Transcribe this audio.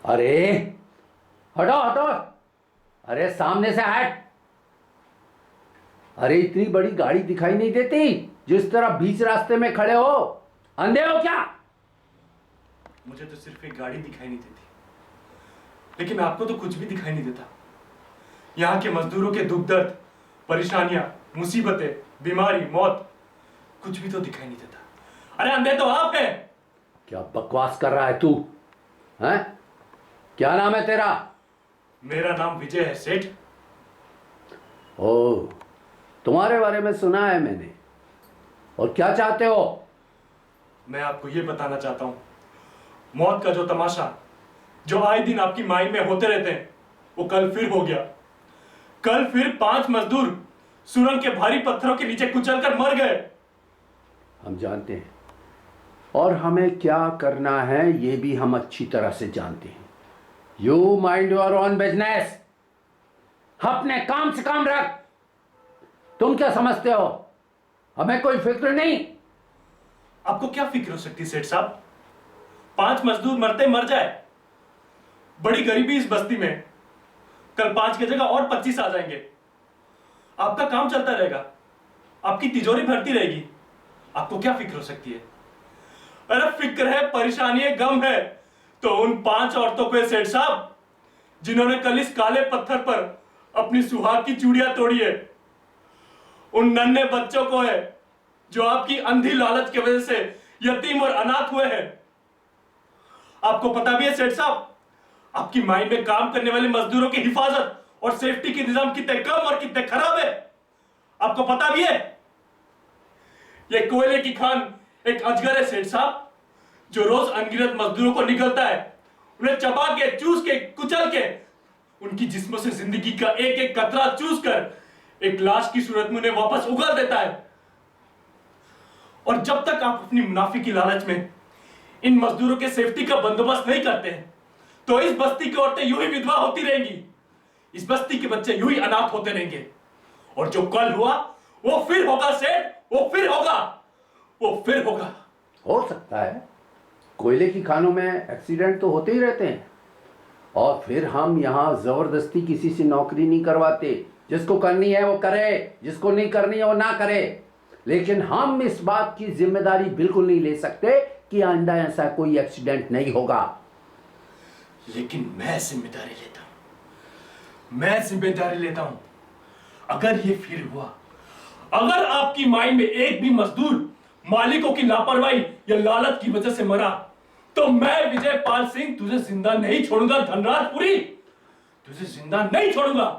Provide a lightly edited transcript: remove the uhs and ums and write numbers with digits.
अरे हटो हटो, अरे सामने से हट। अरे इतनी बड़ी गाड़ी दिखाई नहीं देती जिस तरह बीच रास्ते में खड़े हो? अंधे हो क्या? मुझे तो सिर्फ एक गाड़ी दिखाई नहीं देती, लेकिन आपको तो कुछ भी दिखाई नहीं देता। यहाँ के मजदूरों के दुख दर्द, परेशानियां, मुसीबतें, बीमारी, मौत, कुछ भी तो दिखाई नहीं देता। अरे अंधे तो आप हैं। क्या बकवास कर रहा है तू? हैं? क्या नाम है तेरा? मेरा नाम विजय है सेठ। ओ, तुम्हारे बारे में सुना है मैंने। और क्या चाहते हो? मैं आपको ये बताना चाहता हूँ, मौत का जो तमाशा जो आए दिन आपकी माइंड में होते रहते हैं, वो कल फिर हो गया। कल फिर 5 मजदूर सुरंग के भारी पत्थरों के नीचे कुचलकर मर गए। हम जानते हैं, और हमें क्या करना है ये भी हम अच्छी तरह से जानते हैं। You mind your own business. अपने काम से काम रख। तुम क्या समझते हो? हमें कोई फिक्र नहीं। आपको क्या फिक्र हो सकती सेठ साहब? 5 मजदूर मरते मर जाए, बड़ी गरीबी इस बस्ती में। कल 5 की जगह और 25 आ जाएंगे, आपका काम चलता रहेगा, आपकी तिजोरी भरती रहेगी। आपको क्या फिक्र हो सकती है? अरे फिक्र है, परेशानी है, गम है तो उन 5 औरतों को है सेठ साहब, जिन्होंने कल इस काले पत्थर पर अपनी सुहाग की चूड़ियां तोड़ी है। उन नन्हे बच्चों को है जो आपकी अंधी लालच की वजह से यतीम और अनाथ हुए हैं। आपको पता भी है सेठ साहब, आपकी माइंड में काम करने वाले मजदूरों की हिफाजत और सेफ्टी के निजाम कितने कम और कितने खराब है, आपको पता भी है। ये कोयले की खान एक अजगर है सेठ साहब, जो रोज अनगिनत मजदूरों को निगलता है, उन्हें चबा के, चूस के, कुचल के, उनकी जिस्मों से जिंदगी का एक एक कतरा चूस कर एक लाश की सूरत में उन्हें वापस उगाल देता है। और जब तक आप अपनी मुनाफे की लालच में इन मजदूरों के सेफ्टी का बंदोबस्त नहीं करते हैं, तो इस बस्ती की औरतें यूं ही विधवा होती रहेंगी, इस बस्ती के बच्चे यूं ही अनाथ होते रहेंगे। और जो कल हुआ वो फिर होगा सेठ, वो फिर होगा, वो फिर होगा। हो सकता है, कोयले की खानों में एक्सीडेंट तो होते ही रहते हैं, और फिर हम यहाँ जबरदस्ती किसी से नौकरी नहीं करवाते। जिसको करनी है वो करे, जिसको नहीं करनी है वो ना करे। लेकिन हम इस बात की जिम्मेदारी बिल्कुल नहीं ले सकते कि आइंदा ऐसा कोई एक्सीडेंट नहीं होगा। लेकिन मैं जिम्मेदारी लेता हूं, मैं जिम्मेदारी लेता हूं। अगर ये फिर हुआ, अगर आपकी माइंड में एक भी मजदूर मालिकों की लापरवाही या लालच की वजह से मरा, तो मैं विजय पाल सिंह तुझे जिंदा नहीं छोड़ूंगा। धनराजपुरी, तुझे जिंदा नहीं छोड़ूंगा।